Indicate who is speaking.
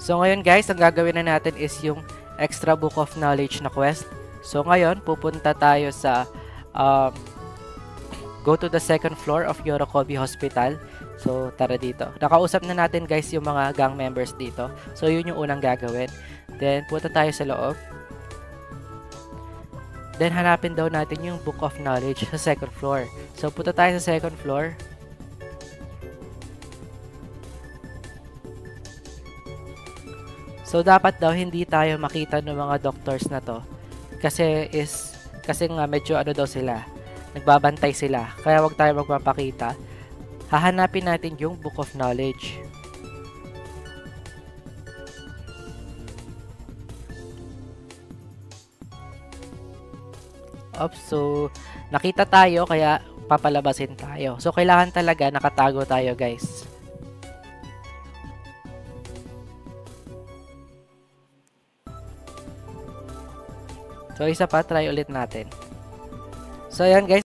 Speaker 1: So ngayon guys, ang gagawin na natin is yung extra book of knowledge na quest. So ngayon, pupunta tayo sa um, go to the second floor of Yorokobi Hospital. So tara dito. Nakausap na natin guys yung mga gang members dito. So yun yung unang gagawin. Then punta tayo sa loob. Then hanapin daw natin yung book of knowledge sa second floor. So punta tayo sa second floor. So dapat daw hindi tayo makita ng mga doctors na to kasi nga medyo ano daw sila, nagbabantay sila. Kaya wag tayo magpapakita. Hahanapin natin yung book of knowledge. So nakita tayo kaya papalabasin tayo. So kailangan talaga nakatago tayo, guys. So isa pa, try ulit natin. So ayan guys,